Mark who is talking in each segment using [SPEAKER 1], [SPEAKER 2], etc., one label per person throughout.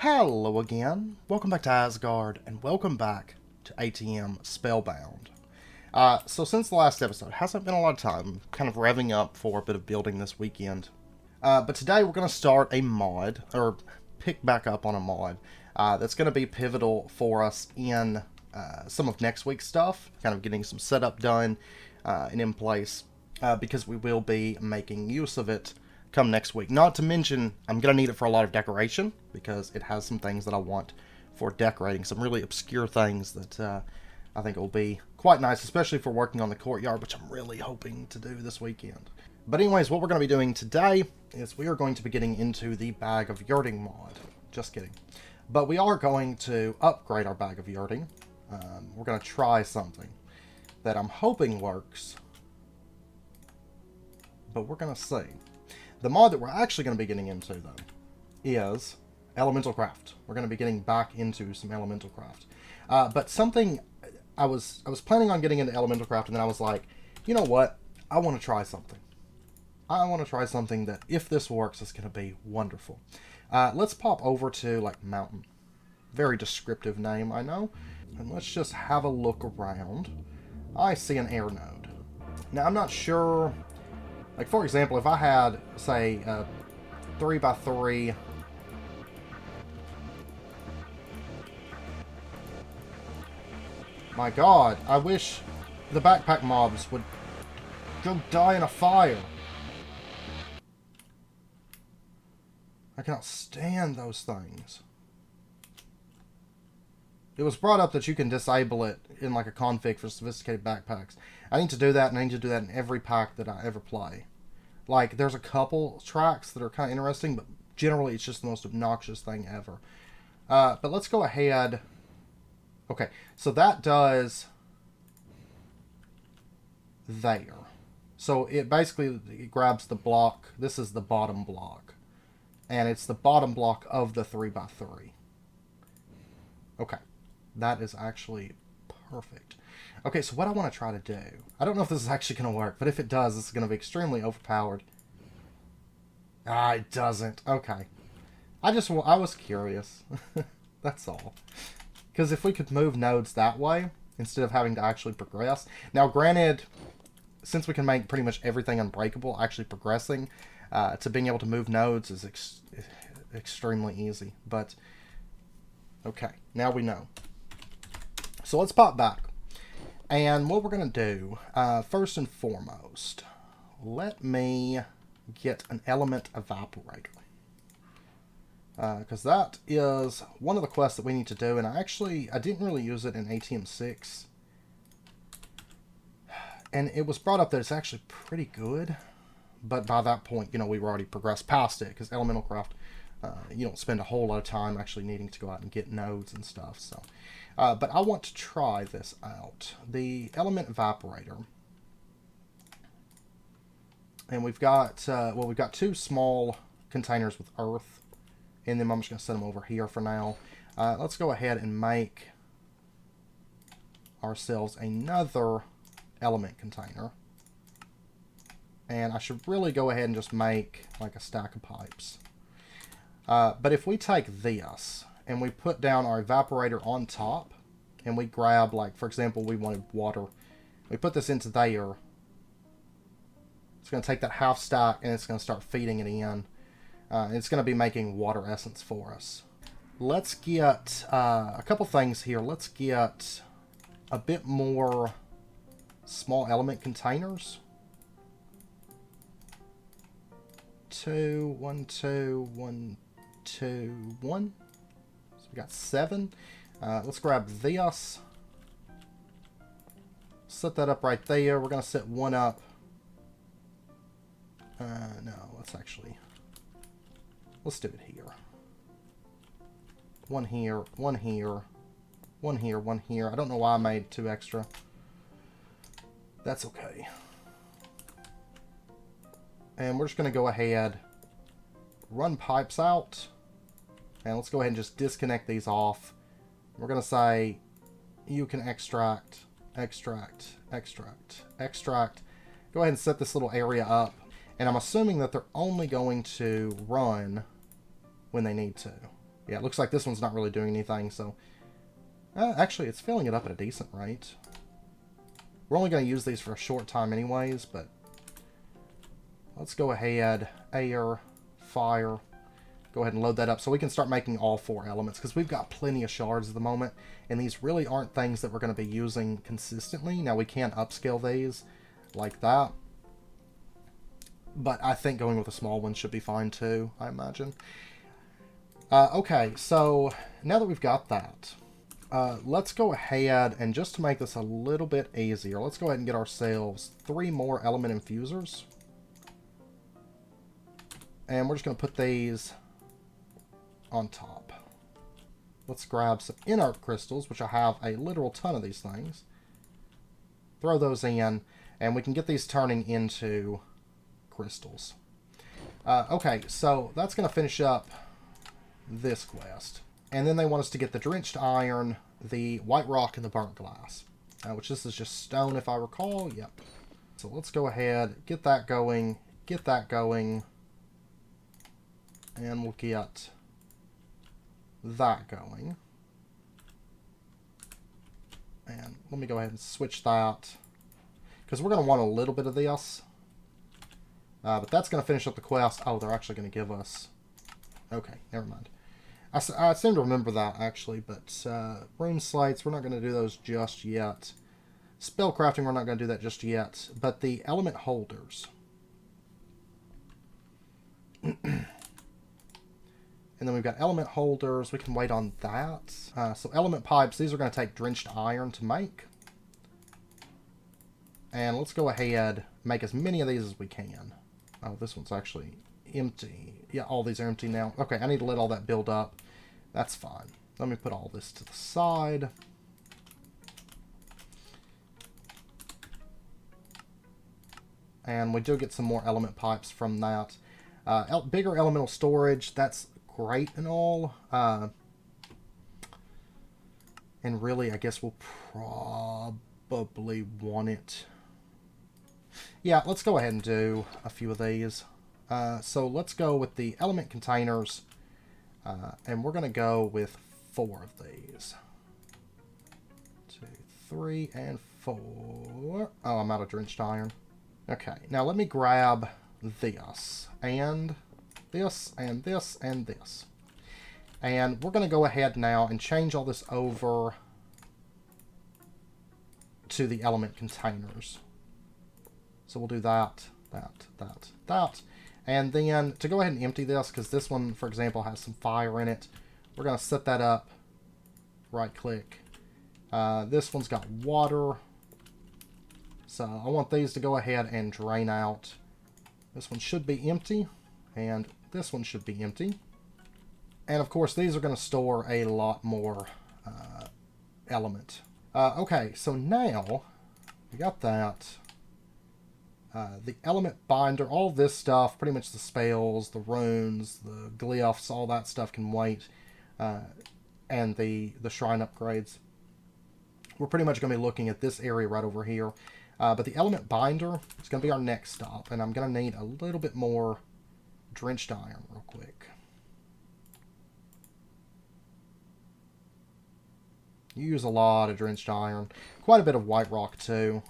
[SPEAKER 1] Hello again, welcome back to Asgard, and welcome back to ATM Spellbound. So since the last episode, hasn't been a lot of time, kind of revving up for a bit of building this weekend. But today we're going to start a mod, or pick back up on a mod, that's going to be pivotal for us in some of next week's stuff, kind of getting some setup done and in place, because we will be making use of it come next week. Not to mention, I'm going to need it for a lot of decoration, because it has some things that I want for decorating, some really obscure things that I think will be quite nice, especially for working on the courtyard, which I'm really hoping to do this weekend. But anyways, what we're going to be doing today is we are going to be getting into the Bag of Yurting mod. Just kidding. But we are going to upgrade our Bag of Yurting. We're going to try something that I'm hoping works, but we're going to see. The mod that we're actually going to be getting into, though, is Elementalcraft. We're going to be getting back into some Elementalcraft. But something, I was planning on getting into Elementalcraft, and then I was like, you know what? I want to try something. I want to try something that, if this works, is going to be wonderful. Let's pop over to, like, Mountain. Very descriptive name, I know. And let's just have a look around. I see an air node. Now, I'm not sure... Like, for example, if I had, say, a 3x3... My god, I wish the backpack mobs would go die in a fire. I cannot stand those things. It was brought up that you can disable it in like a config for sophisticated backpacks. I need to do that, and I need to do that in every pack that I ever play. Like, there's a couple tracks that are kind of interesting, but generally it's just the most obnoxious thing ever. But let's go ahead. Okay, so that does there. So it basically grabs the block. This is the bottom block. And it's the bottom block of the 3x3. Okay. That is actually perfect. Okay, so what I want to try to do... I don't know if this is actually going to work, but if it does, this is going to be extremely overpowered. Ah, it doesn't. Okay. I was curious. That's all. Because if we could move nodes that way, instead of having to actually progress... Now, granted, since we can make pretty much everything unbreakable, actually progressing to being able to move nodes is extremely easy. But, okay, now we know. So let's pop back. And what we're going to do, first and foremost, let me get an element evaporator. Because that is one of the quests that we need to do. And I didn't really use it in ATM 6. And it was brought up that it's actually pretty good. But by that point, you know, we've already progressed past it. Because Elementalcraft, you don't spend a whole lot of time actually needing to go out and get nodes and stuff. So, but I want to try this out. The element evaporator. And we've got, well, we've got two small containers with earth. And then I'm just going to set them over here for now. Let's go ahead and make ourselves another element container. And I should really go ahead and just make like a stack of pipes. But if we take this and we put down our evaporator on top and we grab, like, for example, we wanted water. We put this into there. It's going to take that half stack and it's going to start feeding it in. It's going to be making water essence for us. Let's get a couple things here. Let's get a bit more small element containers. 2, 1, 2, 1, 2, 1. So we got 7. Let's grab this. Set that up right there. We're going to set one up. No, let's do it here. One here, one here, one here, one here. I don't know why I made 2 extra. That's okay. And we're just going to go ahead, run pipes out, and let's go ahead and just disconnect these off. We're going to say, you can extract, extract, extract, extract. Go ahead and set this little area up. And I'm assuming that they're only going to run when they need to. Yeah, it looks like this one's not really doing anything, so... actually, it's filling it up at a decent rate. We're only going to use these for a short time anyways, but... let's go ahead, air, fire, go ahead and load that up so we can start making all 4 elements, because we've got plenty of shards at the moment, and these really aren't things that we're going to be using consistently. Now, we can upscale these like that, but I think going with a small one should be fine too, I imagine. Okay, so now that we've got that, let's go ahead and just to make this a little bit easier, let's go ahead and get ourselves 3 more element infusers. And we're just going to put these on top. Let's grab some inert crystals, which I have a literal ton of these things. Throw those in, and we can get these turning into crystals. Okay, so that's going to finish up this quest. And then they want us to get the drenched iron, the white rock, and the burnt glass. Which this is just stone, if I recall. Yep. So let's go ahead, get that going, and we'll get that going. And let me go ahead and switch that, because we're going to want a little bit of this. But that's going to finish up the quest. Oh, they're actually going to give us... okay, never mind. I seem to remember that, actually, but rune slates, we're not going to do those just yet. Spell crafting, we're not going to do that just yet. But the element holders... and then we've got element holders. We can wait on that. So element pipes, these are going to take drenched iron to make. And let's go ahead, make as many of these as we can. Oh, this one's actually empty. Yeah, all these are empty now. Okay, I need to let all that build up. That's fine. Let me put all this to the side. And we do get some more element pipes from that. Bigger elemental storage, that's great and all. And really, I guess we'll probably want it. Yeah, let's go ahead and do a few of these. So let's go with the element containers. And we're going to go with 4 of these. 2, 3, and 4. Oh, I'm out of drenched iron. Okay, now let me grab this, and this, and this, and this. And we're going to go ahead now and change all this over to the element containers. So we'll do that, that, that, that. And then to go ahead and empty this, because this one, for example, has some fire in it, we're going to set that up, right click. This one's got water. So I want these to go ahead and drain out. This one should be empty, and this one should be empty. And of course, these are going to store a lot more element. Okay, so now we got that. The element binder, all this stuff, pretty much the spells, the runes, the glyphs, all that stuff can wait. And the shrine upgrades. We're pretty much going to be looking at this area right over here. But the element binder is going to be our next stop. And I'm going to need a little bit more drenched iron real quick. You use a lot of drenched iron. Quite a bit of white rock too.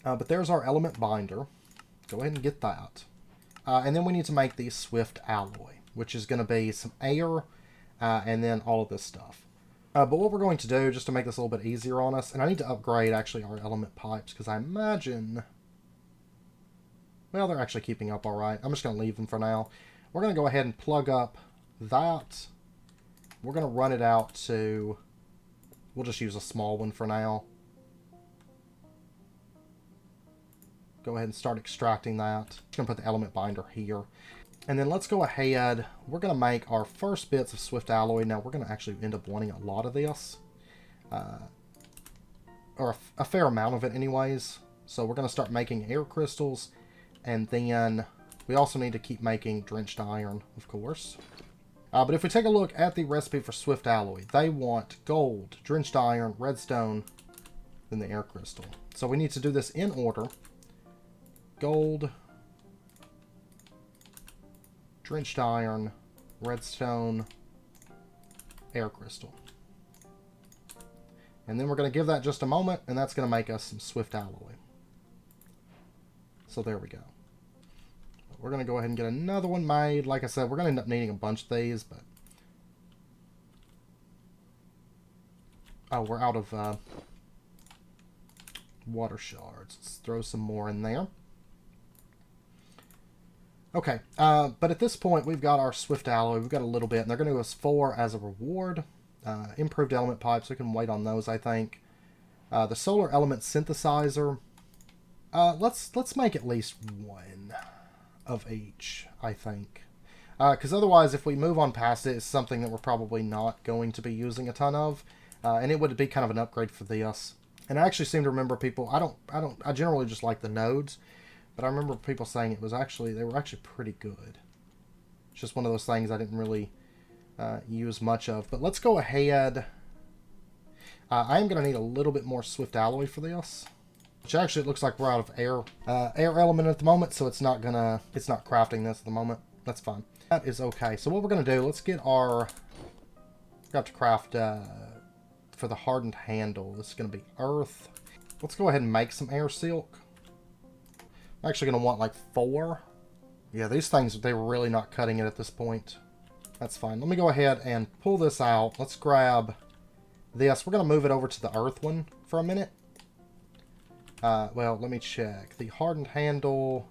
[SPEAKER 1] But there's our element binder. Go ahead and get that. And then we need to make the swift alloy, which is going to be some air and then all of this stuff. But what we're going to do, just to make this a little bit easier on us, and I need to upgrade actually our element pipes, because I imagine, well, they're actually keeping up all right. I'm just going to leave them for now. We're going to go ahead and plug up that. We're going to run it out to, we'll just use a small one for now. Go ahead and start extracting that. Just going to put the element binder here. And then let's go ahead. We're going to make our first bits of swift alloy. Now, we're going to actually end up wanting a lot of this. Or a fair amount of it anyways. So we're going to start making air crystals. And then we also need to keep making drenched iron, of course. But if we take a look at the recipe for swift alloy, they want gold, drenched iron, redstone, then the air crystal. So we need to do this in order. Gold, drenched iron, redstone, air crystal. And then we're going to give that just a moment, and that's going to make us some swift alloy. So there we go. We're going to go ahead and get another one made. Like I said, we're going to end up needing a bunch of these, but... Oh, we're out of water shards. Let's throw some more in there. Okay, but at this point, we've got our swift alloy. We've got a little bit, and they're going to give us 4 as a reward. Improved element pipes, we can wait on those, I think. The solar element synthesizer. Let's make at least 1 of each, I think. Because otherwise, if we move on past it, it's something that we're probably not going to be using a ton of. And it would be kind of an upgrade for this. And I actually seem to remember people, I generally just like the nodes. But I remember people saying they were actually pretty good. It's just one of those things I didn't really use much of. But let's go ahead. I am going to need a little bit more swift alloy for this. Which actually it looks like we're out of air element at the moment, so it's not crafting this at the moment. That's fine. That is okay. So what we're going to do, let's get our... Got to craft for the hardened handle. This is going to be earth. Let's go ahead and make some air silk. I'm actually going to want like 4. Yeah, these things, they were really not cutting it at this point. That's fine. Let me go ahead and pull this out. Let's grab this. We're going to move it over to the earth one for a minute. Well, let me check. The hardened handle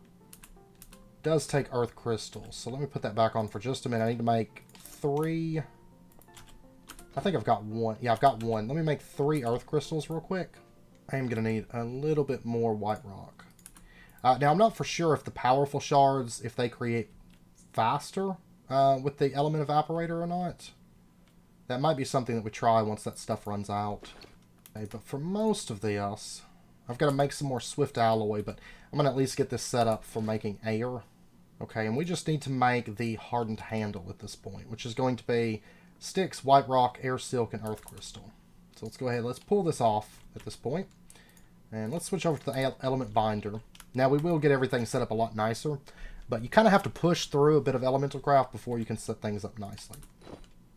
[SPEAKER 1] does take earth crystals. So let me put that back on for just a minute. I need to make 3. I think I've got 1. Yeah, I've got 1. Let me make 3 earth crystals real quick. I am going to need a little bit more white rock. Now, I'm not for sure if the powerful shards, if they create faster with the element evaporator or not. That might be something that we try once that stuff runs out. Okay, but for most of this, I've got to make some more swift alloy, but I'm going to at least get this set up for making air. Okay, and we just need to make the hardened handle at this point, which is going to be sticks, white rock, air silk, and earth crystal. So let's go ahead, let's pull this off at this point. And let's switch over to the element binder. Now, we will get everything set up a lot nicer, but you kind of have to push through a bit of Elementalcraft before you can set things up nicely.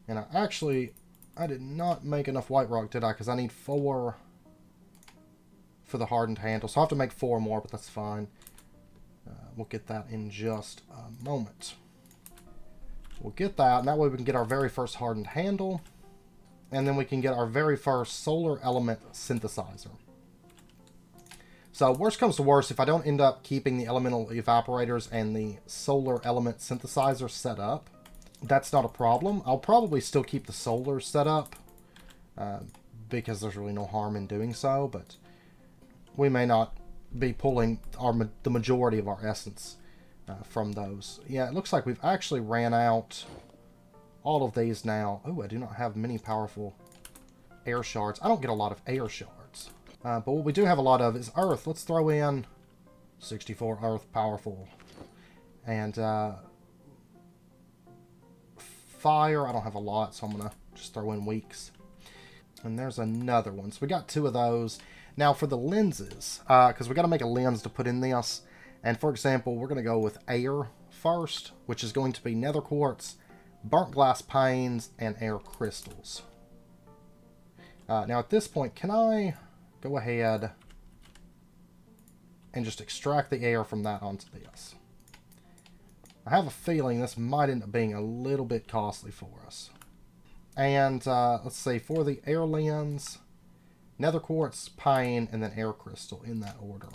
[SPEAKER 1] And I did not make enough white rock, did I? Because I need 4 for the hardened handle. So I'll have to make 4 more, but that's fine. We'll get that in just a moment. We'll get that, and that way we can get our very first hardened handle. And then we can get our very first solar element synthesizer. So worst comes to worst, if I don't end up keeping the elemental evaporators and the solar element synthesizer set up, that's not a problem. I'll probably still keep the solar set up because there's really no harm in doing so, but we may not be pulling the majority of our essence from those. Yeah, it looks like we've actually ran out all of these now. Oh, I do not have many powerful air shards. I don't get a lot of air shards. But what we do have a lot of is earth. Let's throw in 64 earth powerful. And fire, I don't have a lot, so I'm going to just throw in weeks. And there's another one. So we got 2 of those. Now for the lenses, because we got to make a lens to put in this. And for example, we're going to go with air first, which is going to be nether quartz, burnt glass panes, and air crystals. Now at this point, can I go ahead and just extract the air from that onto this? I have a feeling this might end up being a little bit costly for us. And let's see, for the air lens, nether quartz, pine, and then air crystal in that order.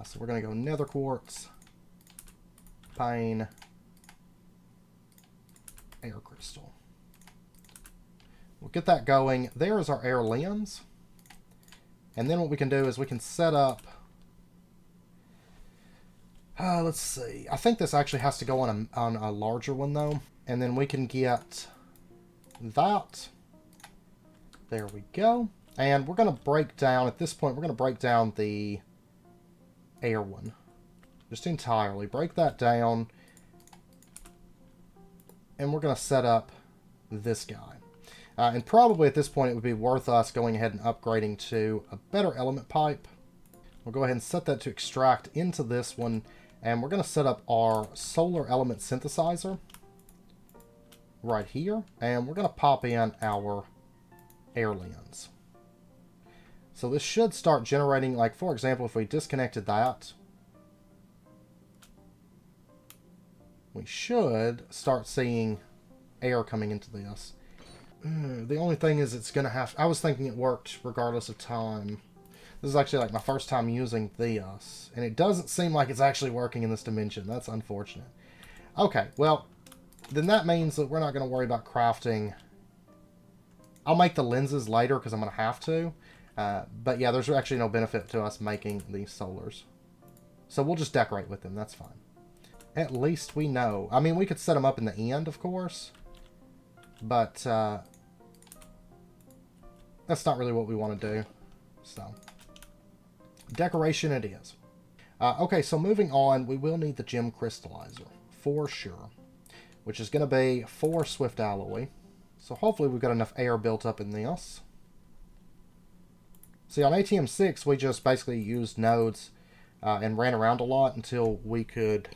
[SPEAKER 1] So we're going to go nether quartz, pine, air crystal. We'll get that going. There is our air lens. And then what we can do is we can set up... let's see. I think this actually has to go on a larger one, though. And then we can get that. There we go. And we're going to break down, at this point, we're going to break down the air one. Just entirely. Break that down. And we're going to set up this guy. And probably at this point it would be worth us going ahead and upgrading to a better element pipe. We'll go ahead and set that to extract into this one. And we're going to set up our solar element synthesizer. right here, and we're going to pop in our air lens. So this should start generating, like for example, if we disconnected that, we should start seeing air coming into this. The only thing is it's going to have... I was thinking it worked regardless of time. This is actually like my first time using this, and it doesn't seem like it's actually working in this dimension. That's unfortunate. Okay, well, then that means that we're not going to worry about crafting. I'll make the lenses later because I'm going to have to. But yeah, there's actually no benefit to us making these solars. So we'll just decorate with them. That's fine. At least we know. I mean, we could set them up in the end, of course. But that's not really what we want to do. So, decoration it is. Okay, so moving on, we will need the gem crystallizer. For sure. Which is going to be 4 swift alloy. So hopefully we've got enough air built up in this. See, on ATM 6, we just basically used nodes and ran around a lot until we could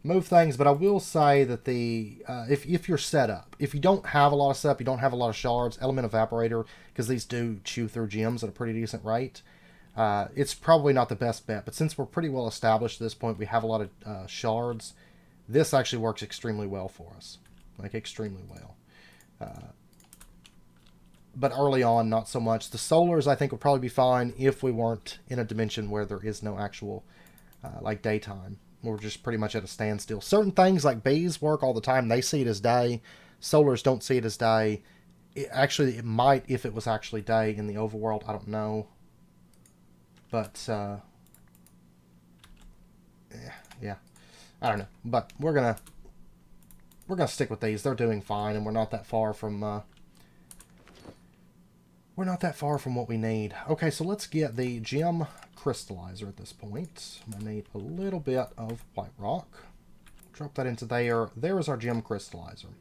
[SPEAKER 1] move things. But I will say that if you're set up, if you don't have a lot of setup, you don't have a lot of shards, element evaporator, because these do chew through gems at a pretty decent rate, it's probably not the best bet. But since we're pretty well established at this point, we have a lot of shards, this actually works extremely well for us. Like, extremely well. But early on, not so much. The solars, I think, would probably be fine if we weren't in a dimension where there is no actual, like, daytime. We're just pretty much at a standstill. Certain things, like bees, work all the time. They see it as day. Solars don't see it as day. It might if it was actually day in the overworld. I don't know. But, yeah. I don't know. But we're gonna stick with these. They're doing fine, and we're not that far from what we need. Okay, so let's get the gem crystallizer at this point. I need a little bit of white rock. Drop that into there. There is our gem crystallizer.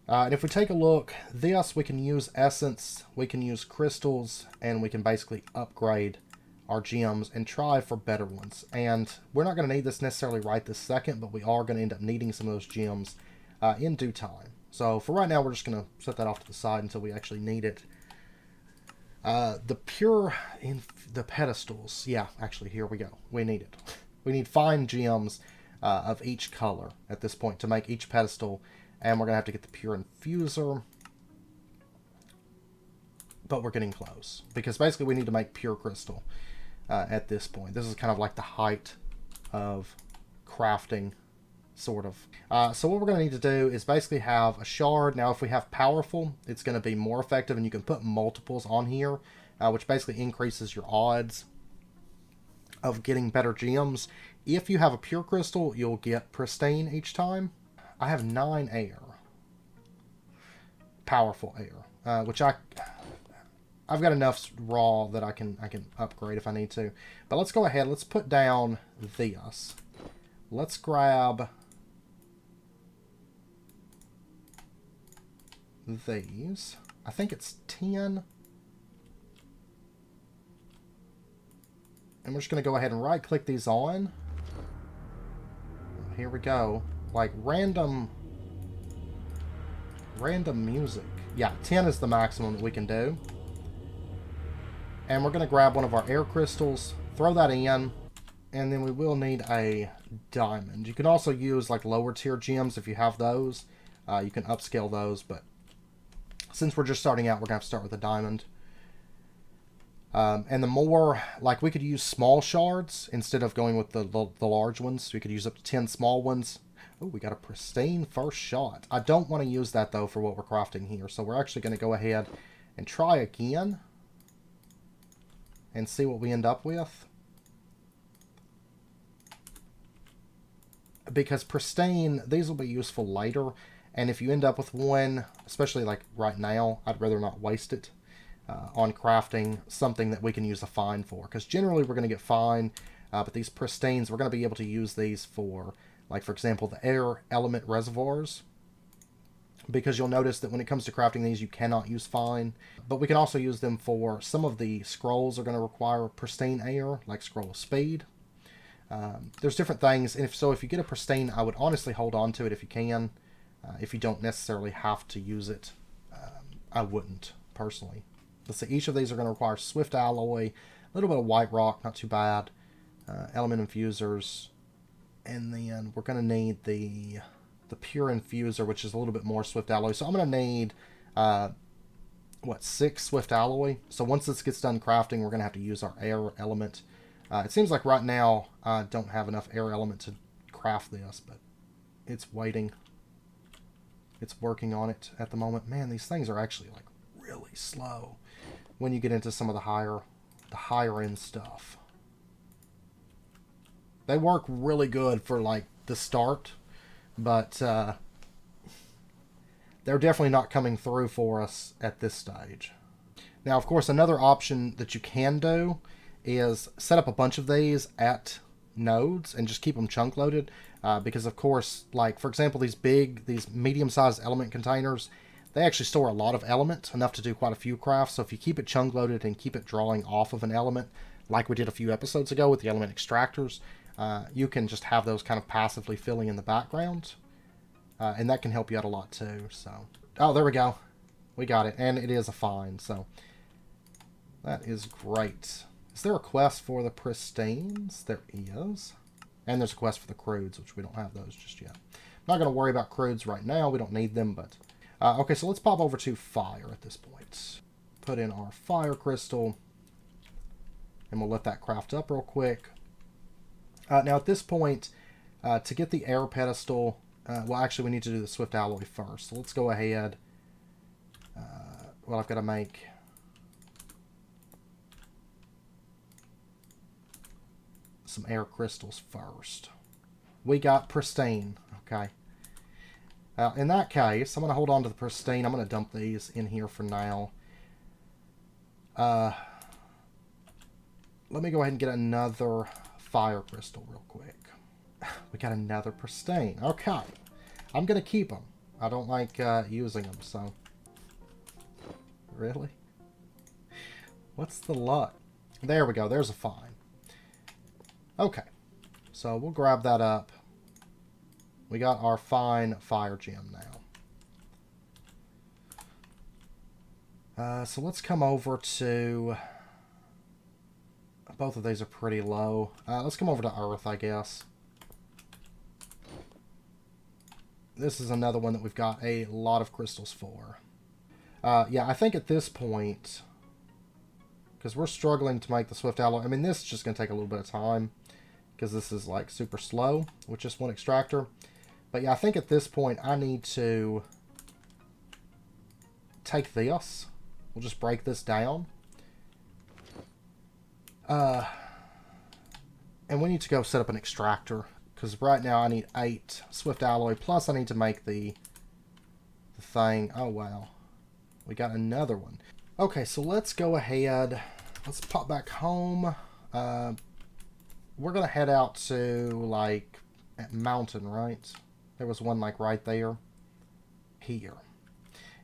[SPEAKER 1] And if we take a look, we can use essence, we can use crystals, and we can basically upgrade our gems and try for better ones. And we're not going to need this necessarily right this second, but we are going to end up needing some of those gems in due time. So for right now, we're just going to set that off to the side until we actually need it. The pedestals. Yeah, actually, here we go. We need it. We need fine gems of each color at this point to make each pedestal. And we're going to have to get the pure infuser. But we're getting close. Because basically we need to make pure crystal at this point. This is kind of like the height of crafting, sort of. So what we're going to need to do is basically have a shard. Now if we have powerful, it's going to be more effective, and you can put multiples on here, which basically increases your odds of getting better gems. If you have a pure crystal, you'll get pristine each time. I have 9 air. Powerful air. Which I've got enough raw that I can upgrade if I need to. But let's go ahead. Let's put down this. Let's grab these. I think it's 10. And we're just going to go ahead and right-click these on. Here we go. Like random music. Yeah, 10 is the maximum that we can do. And we're going to grab one of our air crystals, throw that in, and then we will need a diamond. You can also use like lower tier gems if you have those. You can upscale those, but since we're just starting out, we're going to have to start with a diamond. And the more, like we could use small shards instead of going with the large ones. We could use up to 10 small ones. Oh, we got a pristine first shot. I don't want to use that though for what we're crafting here. So we're actually going to go ahead and try again. And see what we end up with. Because pristine, these will be useful later. And if you end up with one, especially like right now, I'd rather not waste it on crafting something that we can use a fine for. Because generally we're going to get fine, but these pristines, we're going to be able to use these for, like for example, the air element reservoirs. Because you'll notice that when it comes to crafting these, you cannot use fine. But we can also use them for some of the scrolls are going to require pristine air, like scroll of speed. There's different things, and if you get a pristine, I would honestly hold on to it if you can. if you don't necessarily have to use it. I wouldn't, personally. Let's see, each of these are going to require swift alloy, a little bit of white rock, not too bad, element infusers, and then we're going to need the pure infuser, which is a little bit more swift alloy. So I'm going to need, 6 swift alloy. So once this gets done crafting, we're going to have to use our air element. It seems like right now I don't have enough air element to craft this, but it's waiting. It's working on it at the moment. Man, these things are actually like really slow when you get into some of the higher end stuff. They work really good for like the start, but they're definitely not coming through for us at this stage. Now, of course, another option that you can do is set up a bunch of these at nodes and just keep them chunk loaded. Because, of course, like, for example, these medium-sized element containers, they actually store a lot of element, enough to do quite a few crafts. So if you keep it chunk loaded and keep it drawing off of an element, like we did a few episodes ago with the element extractors, you can just have those kind of passively filling in the background. And that can help you out a lot too. So, oh, there we go. We got it. And it is a find. So that is great. Is there a quest for the pristines? There is. And there's a quest for the crudes, which we don't have those just yet. I'm not going to worry about crudes right now. We don't need them, but... okay, so let's pop over to fire at this point. Put in our fire crystal. And we'll let that craft up real quick. Now, at this point, to get the air pedestal... well, actually, we need to do the swift alloy first. So let's go ahead. Well, I've got to make... some air crystals first. We got pristine. Okay. In that case, I'm going to hold on to the pristine. I'm going to dump these in here for now. Let me go ahead and get another fire crystal real quick. We got another pristine. Okay. I'm going to keep them. I don't like using them, so... Really? What's the luck? There we go. There's a fine. Okay, so we'll grab that up. We got our fine fire gem now. So let's come over to... Both of these are pretty low. Let's come over to Earth, I guess. This is another one that we've got a lot of crystals for. Yeah, I think at this point... Because we're struggling to make the swift alloy. I mean, this is just going to take a little bit of time. Because this is like super slow with just one extractor. But yeah, I think at this point I need to take this. We'll just break this down. And we need to go set up an extractor. Because right now I need 8 swift alloy. Plus I need to make the thing. Oh, wow. We got another one. Okay, so let's go ahead. Let's pop back home. We're going to head out to, like, at Mountain, right? There was one, like, right there. Here.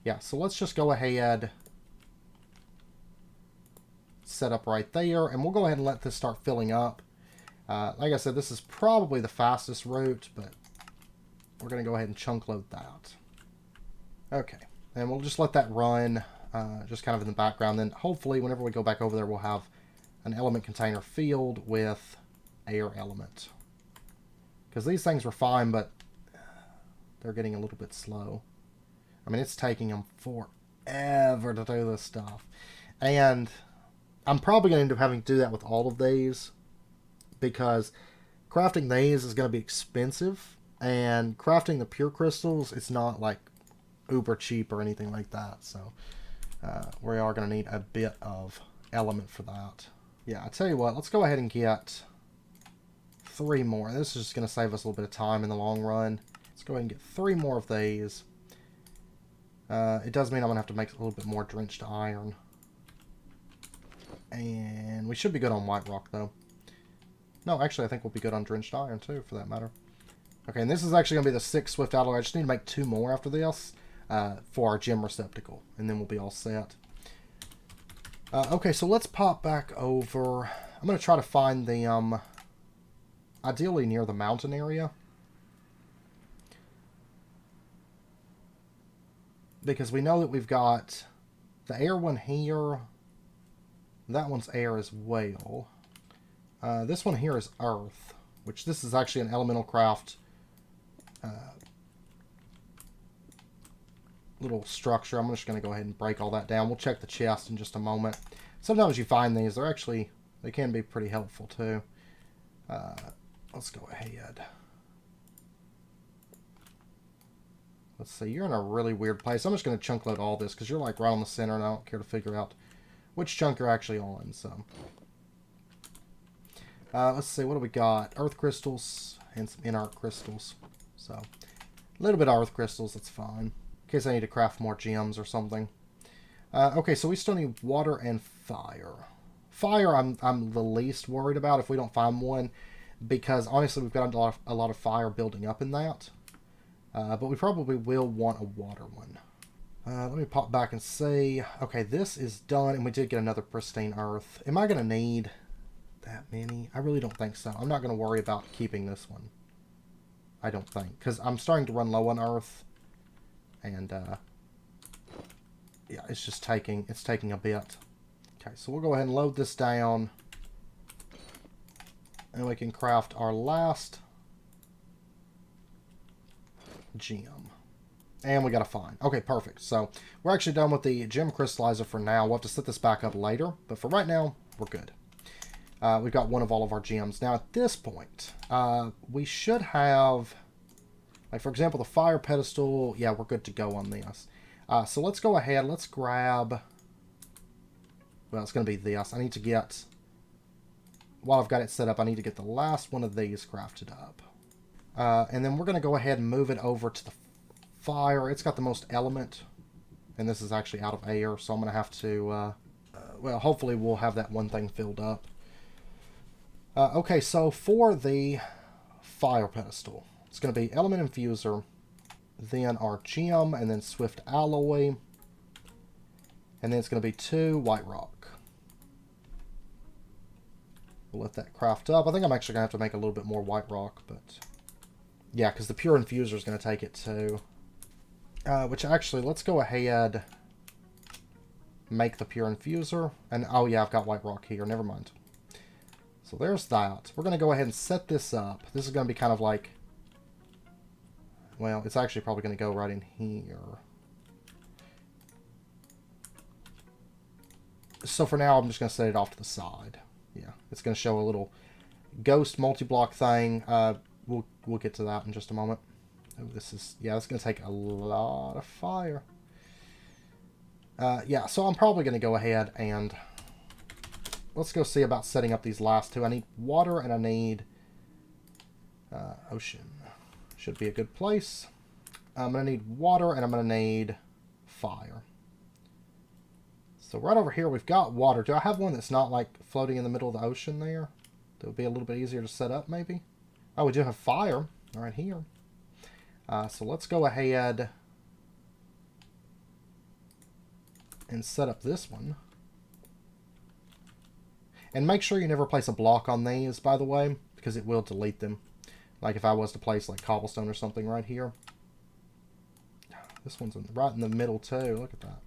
[SPEAKER 1] Yeah, so let's just go ahead. Set up right there. And we'll go ahead and let this start filling up. Like I said, this is probably the fastest route, but we're going to go ahead and chunk load that. Okay. And we'll just let that run, just kind of in the background. Then hopefully, whenever we go back over there, we'll have an element container filled with air element. Because these things were fine, but they're getting a little bit slow. I mean, it's taking them forever to do this stuff. And I'm probably going to end up having to do that with all of these. Because crafting these is going to be expensive. And crafting the pure crystals, it's not like uber cheap or anything like that. So we are going to need a bit of element for that. Yeah, I tell you what, let's go ahead and get 3 more. This is just going to save us a little bit of time in the long run. Let's go ahead and get 3 more of these. It does mean I'm going to have to make a little bit more drenched iron. And we should be good on white rock, though. No, actually, I think we'll be good on drenched iron, too, for that matter. Okay, and this is actually going to be the 6 swift alloy. I just need to make 2 more after this for our gem receptacle. And then we'll be all set. Okay, so let's pop back over. I'm going to try to find the, ideally near the mountain area. because we know that we've got the air one here. That one's air as well. This one here is earth, which this is actually an Elementalcraft little structure. I'm just going to go ahead and break all that down. We'll check the chest in just a moment. Sometimes you find these, they can be pretty helpful too. Let's go ahead. Let's see, you're in a really weird place. I'm just going to chunk load all this because you're like right on the center and I don't care to figure out which chunk you're actually on. So, let's see, what do we got? Earth crystals and some inert crystals. So, a little bit of earth crystals, that's fine. In case I need to craft more gems or something. Okay, so we still need water and fire. Fire, I'm the least worried about if we don't find one, because honestly we've got a lot of fire building up in that. But we probably will want a water one. Let me pop back and see. Okay, this is done, and we did get another pristine earth. Am I going to need that many? I really don't think so. I'm not going to worry about keeping this one. I don't think, because I'm starting to run low on earth, and yeah, it's taking a bit. Okay, so we'll go ahead and load this down, and we can craft our last gem. And we got a find. Okay, perfect. So we're actually done with the gem crystallizer for now. We'll have to set this back up later, but for right now, we're good. We've got one of all of our gems. Now at this point, we should have, like for example, the fire pedestal. Yeah, we're good to go on this. So let's go ahead. Let's grab, well, it's going to be this. I need to get, while I've got it set up, I need to get the last one of these crafted up. And then we're going to go ahead and move it over to the fire. It's got the most element, and this is actually out of air, so I'm going to have to, well, hopefully we'll have that one thing filled up. Okay, so for the fire pedestal, it's going to be element infuser, then our gem, and then swift alloy, and then it's going to be 2 white rock. We'll let that craft up. I think I'm actually going to have to make a little bit more white rock, but yeah, because the pure infuser is going to take it too. Which actually, let's go ahead, make the pure infuser, and oh yeah, I've got white rock here, never mind. So there's that. We're going to go ahead and set this up. This is going to be kind of like, well, it's actually probably going to go right in here. So for now, I'm just going to set it off to the side. Yeah, it's going to show a little ghost multi-block thing. We'll get to that in just a moment. Oh, this is, yeah, it's going to take a lot of fire. Yeah, so I'm probably going to go ahead and let's go see about setting up these last two. I need water and I need ocean. Should be a good place. I'm going to need water and I'm going to need fire. So right over here we've got water. Do I have one that's not like floating in the middle of the ocean there? That would be a little bit easier to set up maybe. Oh, we do have fire right here. So let's go ahead and set up this one. And make sure you never place a block on these, by the way, because it will delete them. Like if I was to place like cobblestone or something right here. This one's right in the middle too. Look at that.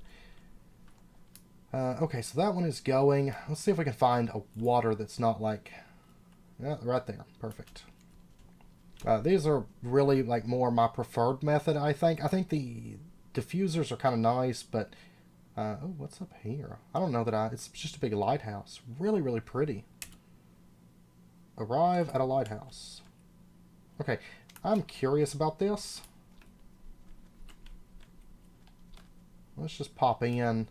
[SPEAKER 1] Okay, so that one is going. Let's see if we can find a water that's not like, yeah, right there. Perfect. These are really like more my preferred method, I think. I think the diffusers are kind of nice, but oh, what's up here? I don't know that it's just a big lighthouse. Really, really pretty. Arrive at a lighthouse. Okay, I'm curious about this. Let's just pop in.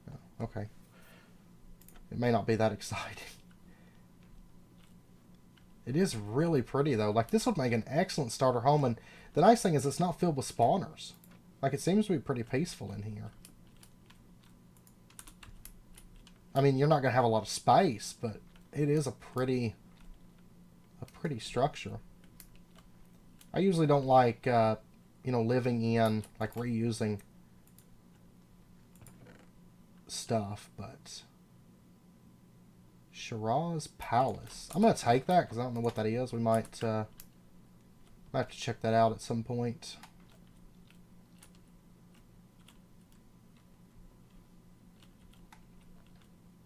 [SPEAKER 1] Oh, okay. It may not be that exciting. It is really pretty, though. Like, this would make an excellent starter home, and the nice thing is it's not filled with spawners. Like, it seems to be pretty peaceful in here. I mean, you're not going to have a lot of space, but it is a pretty structure. I usually don't like, you know, living in, like, reusing stuff, but Shiraz Palace. I'm going to take that because I don't know what that is. We might have to check that out at some point.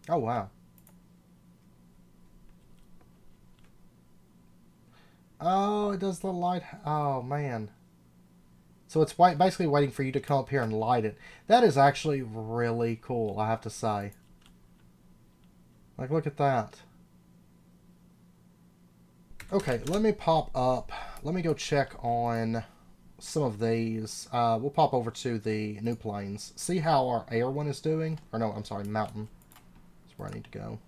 [SPEAKER 1] Oh, wow. Oh, it does the light. Oh, man. So it's basically waiting for you to come up here and light it. That is actually really cool, I have to say. Like, look at that. Okay, let me pop up. Let me go check on some of these. We'll pop over to the new planes. See how our air one is doing. Or no, I'm sorry, mountain. That's where I need to go.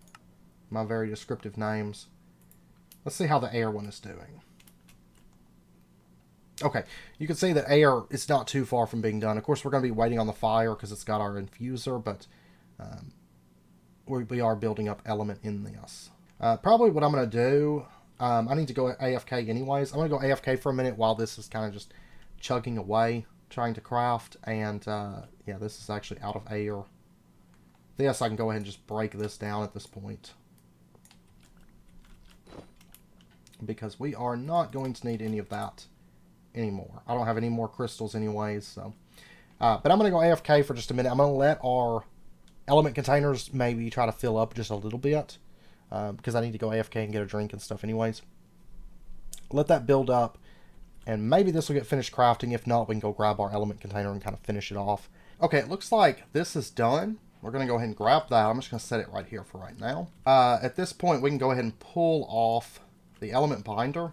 [SPEAKER 1] My very descriptive names. Let's see how the air one is doing. Okay, you can see that air is not too far from being done. Of course, we're going to be waiting on the fire because it's got our infuser, but we are building up element in this. Probably what I'm going to do, I need to go AFK anyways. I'm going to go AFK for a minute while this is kind of just chugging away, trying to craft, and yeah, this is actually out of air. This, I can go ahead and just break this down at this point, because we are not going to need any of that anymore. I don't have any more crystals anyways, so. But I'm going to go AFK for just a minute. I'm going to let our element containers maybe try to fill up just a little bit, because I need to go AFK and get a drink and stuff anyways. Let that build up, and maybe this will get finished crafting. If not, we can go grab our element container and kind of finish it off. Okay, it looks like this is done. We're going to go ahead and grab that. I'm just going to set it right here for right now. At this point, we can go ahead and pull off the element binder.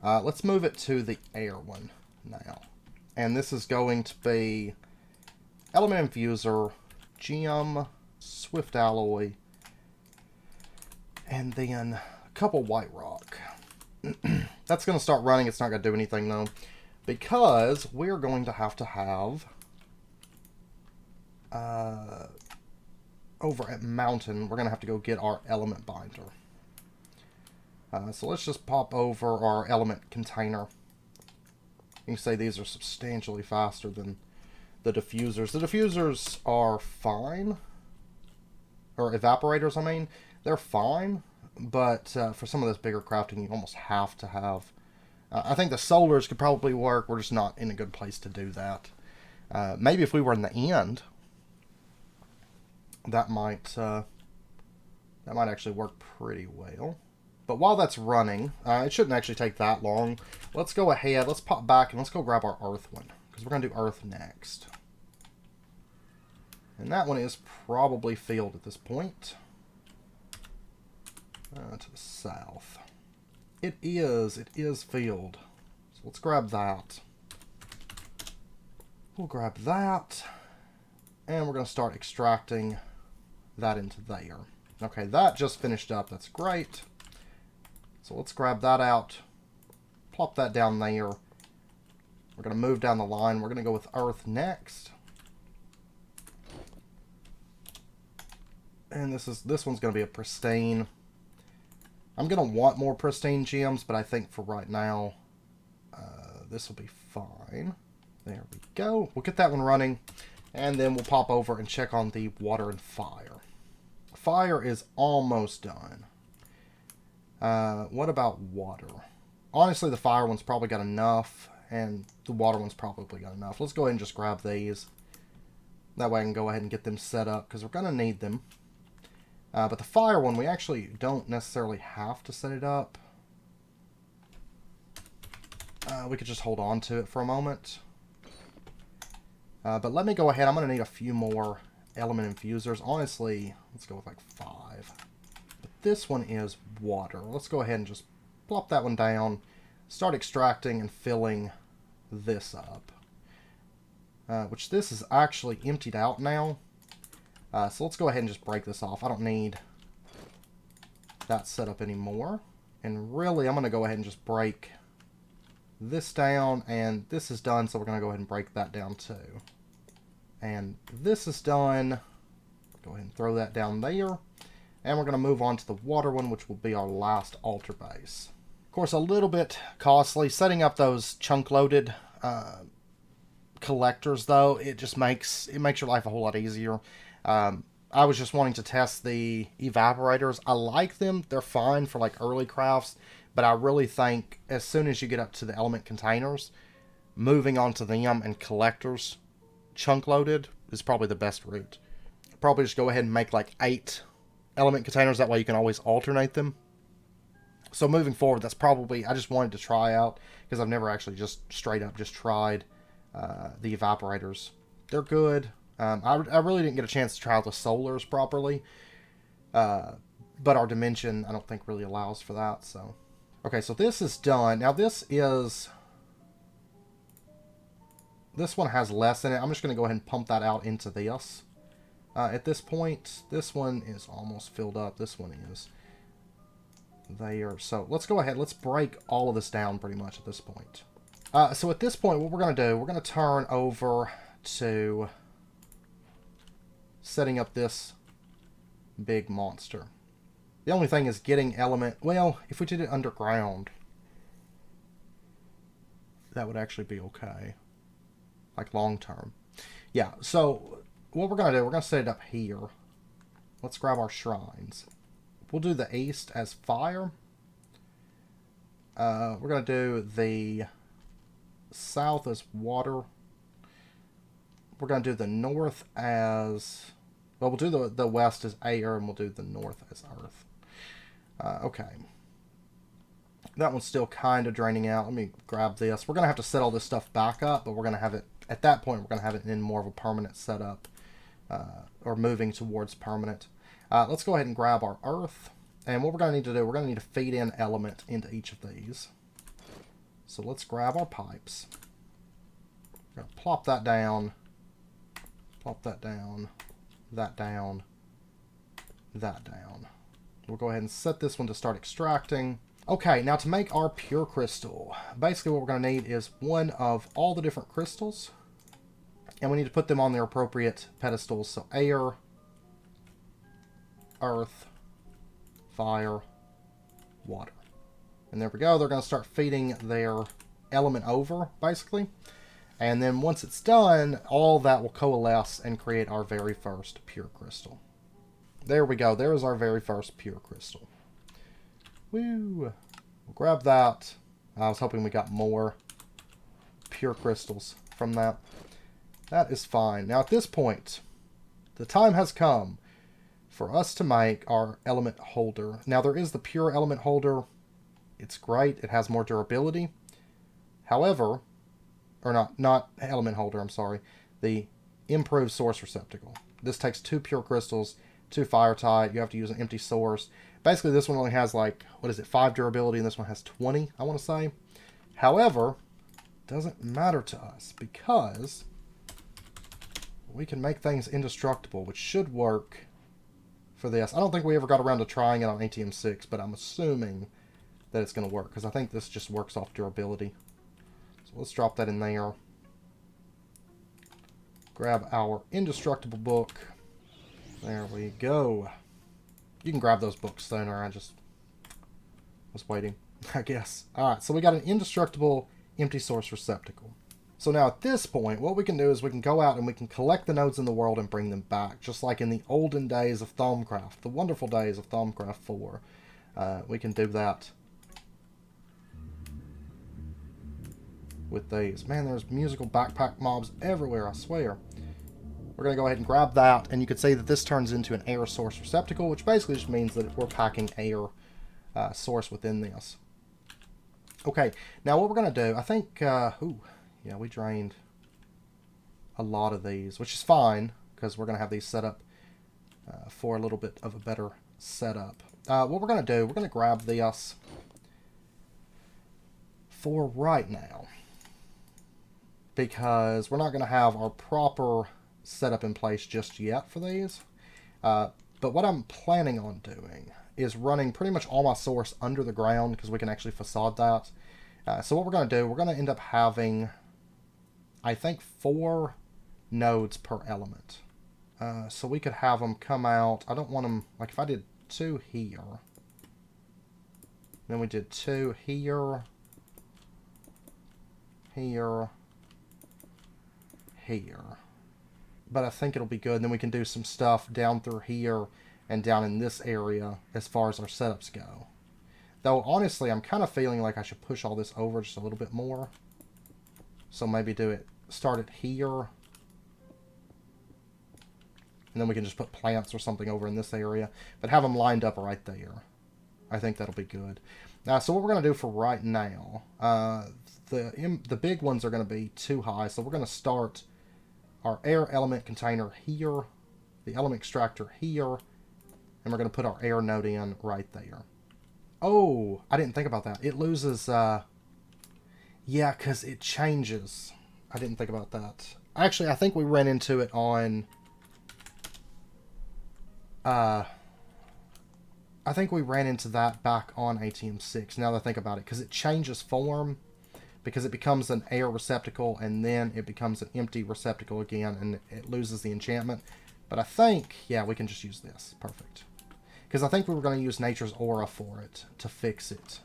[SPEAKER 1] Let's move it to the air one now. And this is going to be element infuser, gem, swift alloy, and then a couple white rock. That's going to start running. It's not going to do anything though, because we're going to have over at mountain, we're going to have to go get our element binder. So let's just pop over our element container. You can say these are substantially faster than the diffusers. The diffusers are fine. Or evaporators, I mean. They're fine. But for some of this bigger crafting, you almost have to have... I think the solars could probably work. We're just not in a good place to do that. Maybe if we were in the end, that might actually work pretty well. But while that's running, it shouldn't actually take that long. Let's go ahead, let's pop back, and let's go grab our earth one, because we're going to do earth next. And that one is probably filled at this point. To the south. It is filled. So let's grab that. We'll grab that, and we're going to start extracting that into there. Okay, that just finished up. That's great. So let's grab that out, plop that down there. We're going to move down the line. We're going to go with earth next. And this one's going to be a pristine. I'm going to want more pristine gems, but I think for right now, this will be fine. There we go. We'll get that one running, and then we'll pop over and check on the water and fire. Fire is almost done. What about water? Honestly, the fire one's probably got enough, and the water one's probably got enough. Let's go ahead and just grab these. That way I can go ahead and get them set up, because we're going to need them. But the fire one, we actually don't necessarily have to set it up. We could just hold on to it for a moment. But let me go ahead. I'm going to need a few more element infusers. Honestly, let's go with like 5. This one is water. Let's go ahead and just plop that one down, start extracting and filling this up. Which this is actually emptied out now. So let's go ahead and just break this off. I don't need that set up anymore. And really, I'm going to go ahead and just break this down, and this is done, so we're going to go ahead and break that down too. And this is done. Go ahead and throw that down there. And we're going to move on to the water one, which will be our last altar base. Of course, a little bit costly. Setting up those chunk-loaded collectors, though, it just makes your life a whole lot easier. I was just wanting to test the evaporators. I like them. They're fine for like early crafts, but I really think as soon as you get up to the element containers, moving on to them and collectors chunk-loaded is probably the best route. Probably just go ahead and make like 8 element containers. That way you can always alternate them. So moving forward, that's probably, I just wanted to try out, because I've never actually just straight up just tried the evaporators. They're good. I really didn't get a chance to try out the solars properly, but our dimension I don't think really allows for that. So, okay, so this is done. Now this one has less in it. I'm just going to go ahead and pump that out into this. At this point, this one is almost filled up. This one is there. So let's go ahead. Let's break all of this down pretty much at this point. So at this point, what we're going to do, we're going to turn over to setting up this big monster. The only thing is getting element... Well, if we did it underground, that would actually be okay. Like long term. Yeah, so what we're going to do, we're going to set it up here. Let's grab our shrines. We'll do the east as fire. We're going to do the south as water. We're going to do the north as... Well, we'll do the west as air, and we'll do the north as earth. Okay. That one's still kind of draining out. Let me grab this. We're going to have to set all this stuff back up, but we're going to have it... At that point, we're going to have it in more of a permanent setup, or moving towards permanent. Let's go ahead and grab our earth. And what we're going to need to do, we're going to need to feed in element into each of these. So let's grab our pipes. We're going to plop that down. Plop that down. That down. That down. We'll go ahead and set this one to start extracting. Okay, now to make our pure crystal, basically what we're going to need is one of all the different crystals. And we need to put them on their appropriate pedestals. So air, earth, fire, water. And there we go. They're going to start feeding their element over, basically. And then once it's done, all that will coalesce and create our very first pure crystal. There we go. There is our very first pure crystal. Woo! We'll grab that. I was hoping we got more pure crystals from that. That is fine. Now at this point, the time has come for us to make our element holder. Now there is the pure element holder. It's great. It has more durability. However, or not element holder, I'm sorry. The improved source receptacle. This takes 2 pure crystals, 2 fire tight. You have to use an empty source. Basically, this one only has like, 5 durability, and this one has 20, I want to say. However, it doesn't matter to us because we can make things indestructible, which should work for this. I don't think we ever got around to trying it on ATM 6, but I'm assuming that it's going to work because I think this just works off durability. So let's drop that in there. Grab our indestructible book. There we go. You can grab those books sooner. I just was waiting, I guess. Alright, so we got an indestructible empty source receptacle. So now at this point, what we can do is we can go out and we can collect the nodes in the world and bring them back. Just like in the olden days of Thaumcraft, the wonderful days of Thaumcraft 4. We can do that with these. Man, there's musical backpack mobs everywhere, I swear. We're going to go ahead and grab that, and you can see that this turns into an air source receptacle, which basically just means that we're packing air source within this. Okay, now what we're going to do, I think, yeah, we drained a lot of these, which is fine, because we're going to have these set up for a little bit of a better setup. What we're going to do, we're going to grab this for right now, because we're not going to have our proper setup in place just yet for these. But what I'm planning on doing is running pretty much all my source under the ground, because we can actually facade that. So what we're going to do, we're going to end up having, I think, 4 nodes per element. So we could have them come out. I don't want them, like if I did 2 here, then we did 2 here, here, here. But I think it'll be good. And then we can do some stuff down through here and down in this area as far as our setups go. Though, honestly, I'm kind of feeling like I should push all this over just a little bit more. So maybe start it here. And then we can just put plants or something over in this area. But have them lined up right there. I think that'll be good. Now, so what we're going to do for right now, the big ones are going to be too high. So we're going to start our air element container here, the element extractor here, and we're going to put our air node in right there. Oh, I didn't think about that. It loses, yeah, because it changes. I didn't think about that. Actually, I think we ran into it on... I think we ran into that back on ATM 6, now that I think about it, because it changes form, because it becomes an air receptacle, and then it becomes an empty receptacle again, and it loses the enchantment. But I think, yeah, we can just use this. Perfect. Because I think we were going to use Nature's Aura for it, to fix it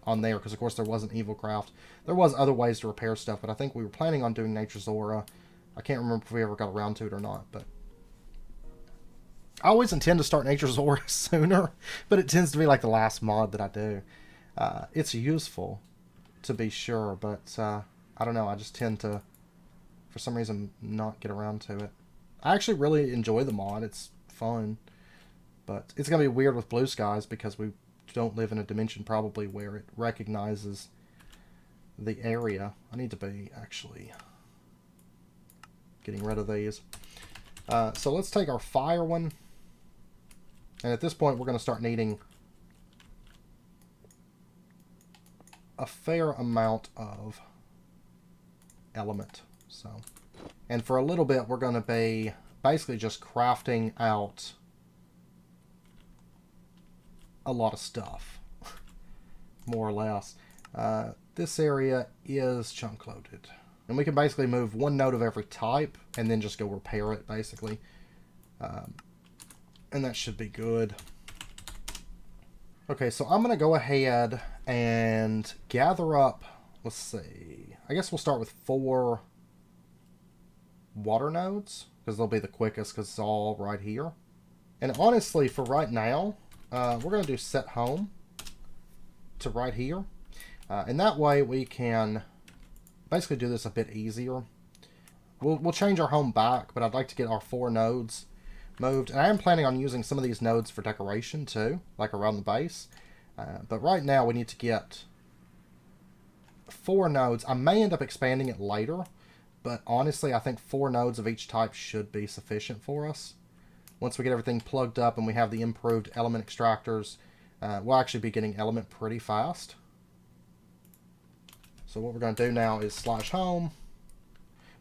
[SPEAKER 1] on there, because of course there wasn't Evilcraft. There was other ways to repair stuff, but I think we were planning on doing Nature's Aura. I can't remember if we ever got around to it or not, but... I always intend to start Nature's Aura sooner, but it tends to be like the last mod that I do. It's useful, to be sure, but I don't know, I just tend to, for some reason, not get around to it. I actually really enjoy the mod, it's fun, but it's going to be weird with Blue Skies because we don't live in a dimension probably where it recognizes the area. I need to be actually getting rid of these. So let's take our fire one. And at this point, we're going to start needing a fair amount of element. So, and for a little bit, we're going to be basically just crafting out a lot of stuff, more or less. This area is chunk loaded. And we can basically move one node of every type and then just go repair it, basically. And that should be good. Okay, so I'm going to go ahead and gather up, let's see, I guess we'll start with 4 water nodes, because they'll be the quickest, because it's all right here. And honestly, for right now, we're going to do set home to right here. And that way we can basically do this a bit easier. We'll change our home back, but I'd like to get our 4 nodes moved. And I am planning on using some of these nodes for decoration too, like around the base. But right now we need to get 4 nodes. I may end up expanding it later, but honestly I think 4 nodes of each type should be sufficient for us. Once we get everything plugged up and we have the improved element extractors, we'll actually be getting element pretty fast. So what we're going to do now is slash home.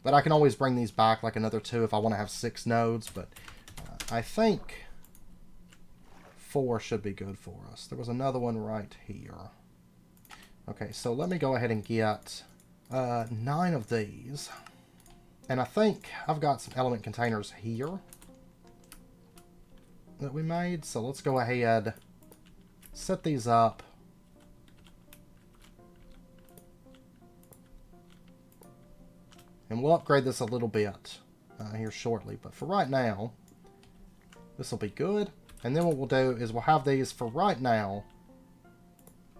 [SPEAKER 1] But I can always bring these back like another 2 if I want to have 6 nodes. But I think 4 should be good for us. There was another one right here. Okay, so let me go ahead and get 9 of these. And I think I've got some element containers here that we made. So let's go ahead, set these up. And we'll upgrade this a little bit here shortly. But for right now, this will be good. And then what we'll do is we'll have these for right now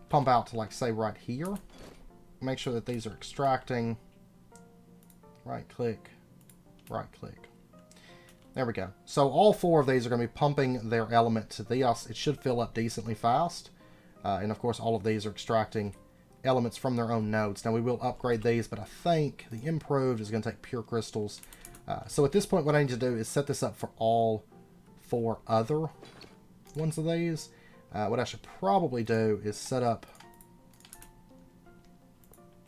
[SPEAKER 1] pump out to, like, say, right here. Make sure that these are extracting. Right click. Right click. There we go. So all 4 of these are going to be pumping their element to this. It should fill up decently fast. And of course all of these are extracting elements from their own nodes. Now we will upgrade these, but I think the improved is going to take pure crystals. So at this point what I need to do is set this up for all 4 other ones of these. What I should probably do is set up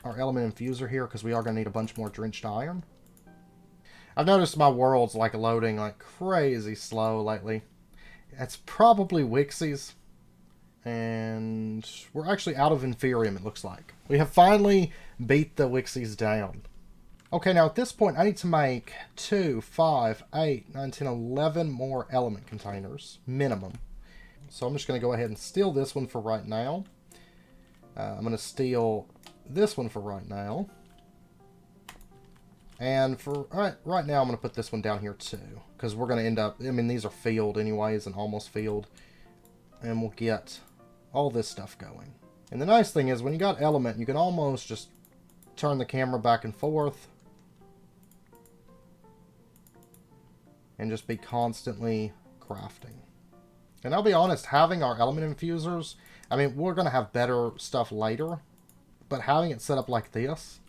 [SPEAKER 1] our element infuser here, because we are going to need a bunch more drenched iron. I've noticed my world's like loading like crazy slow lately. It's probably Wixie's. And we're actually out of Inferium, it looks like. We have finally beat the Wixie's down. Okay, now at this point, I need to make 2, 5, 8, 9, 10, 11 more element containers, minimum. So I'm just going to go ahead and steal this one for right now. I'm going to steal this one for right now. And for right now, I'm going to put this one down here too. Because we're going to end up, I mean, these are filled anyways, and almost filled. And we'll get all this stuff going. And the nice thing is, when you got element, you can almost just turn the camera back and forth. and just be constantly crafting. And I'll be honest, having our element infusers, I mean, we're going to have better stuff later, but having it set up like this,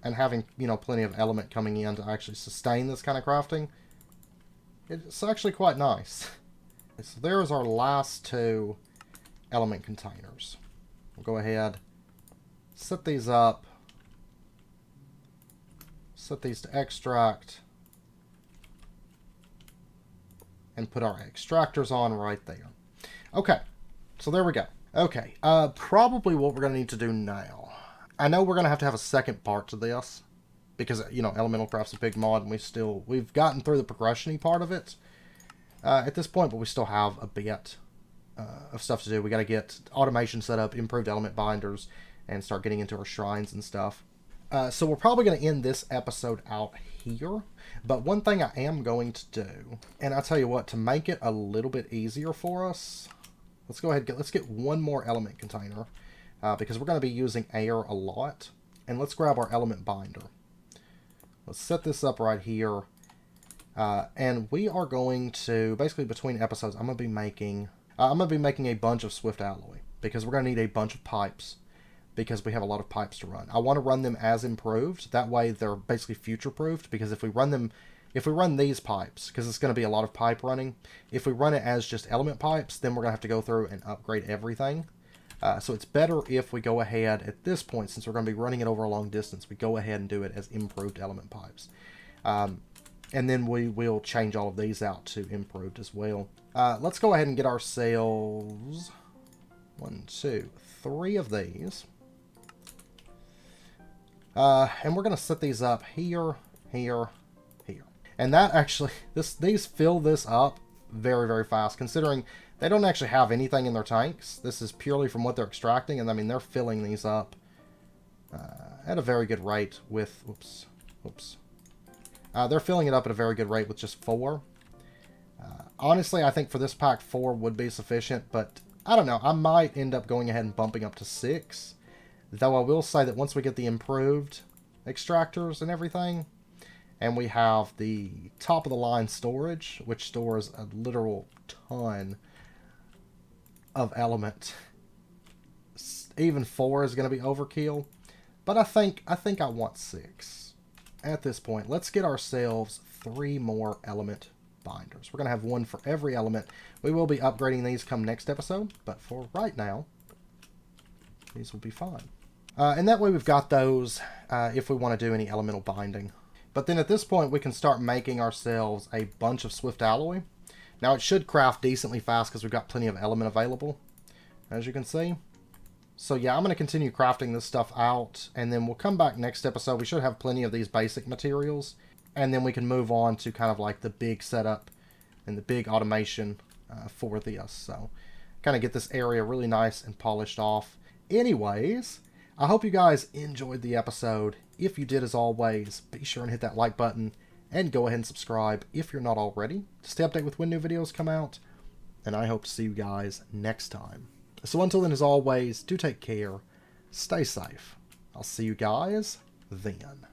[SPEAKER 1] and having, you know, plenty of element coming in to actually sustain this kind of crafting, it's actually quite nice. So there's our last 2 element containers. We'll go ahead, set these up, set these to extract, and put our extractors on right there. Okay, so there we go. Okay, probably what we're going to need to do now. I know we're going to have a second part to this, because, you know, Elementalcraft's a big mod, and we've gotten through the progression-y part of it at this point, but we still have a bit of stuff to do. We got to get automation set up, improved element binders, and start getting into our shrines and stuff. So we're probably going to end this episode out here, but one thing I am going to do, and I'll tell you what, to make it a little bit easier for us, let's go ahead and let's get one more element container, because we're going to be using air a lot, and let's grab our element binder. Let's set this up right here, and we are going to, basically between episodes, I'm going to be making a bunch of swift alloy, because we're going to need a bunch of pipes, because we have a lot of pipes to run. I want to run them as improved. That way they're basically future-proofed, because if we run these pipes, because it's going to be a lot of pipe running, if we run it as just element pipes, then we're going to have to go through and upgrade everything. So it's better if we go ahead at this point, since we're going to be running it over a long distance, we go ahead and do it as improved element pipes. And then we will change all of these out to improved as well. Let's go ahead and get ourselves 1, 2, 3 of these. And we're going to set these up here, here, here. And that actually, these fill this up very, very fast, considering they don't actually have anything in their tanks. This is purely from what they're extracting, and I mean, they're filling these up at a very good rate with, they're filling it up at a very good rate with just 4. Honestly, I think for this pack, 4 would be sufficient, but I don't know. I might end up going ahead and bumping up to 6. Though I will say that once we get the improved extractors and everything, and we have the top-of-the-line storage, which stores a literal ton of element, even 4 is going to be overkill. But I think I want 6 at this point. Let's get ourselves 3 more element binders. We're going to have 1 for every element. We will be upgrading these come next episode, but for right now, these will be fine. And that way we've got those if we want to do any elemental binding. But then at this point we can start making ourselves a bunch of swift alloy. Now it should craft decently fast because we've got plenty of element available, as you can see. So yeah, I'm going to continue crafting this stuff out, and then we'll come back next episode. We should have plenty of these basic materials, and then we can move on to kind of like the big setup and the big automation for this. So kind of get this area really nice and polished off. Anyways, I hope you guys enjoyed the episode. If you did, as always, be sure and hit that like button and go ahead and subscribe if you're not already to stay updated with when new videos come out. And I hope to see you guys next time. So until then, as always, do take care, stay safe. I'll see you guys then.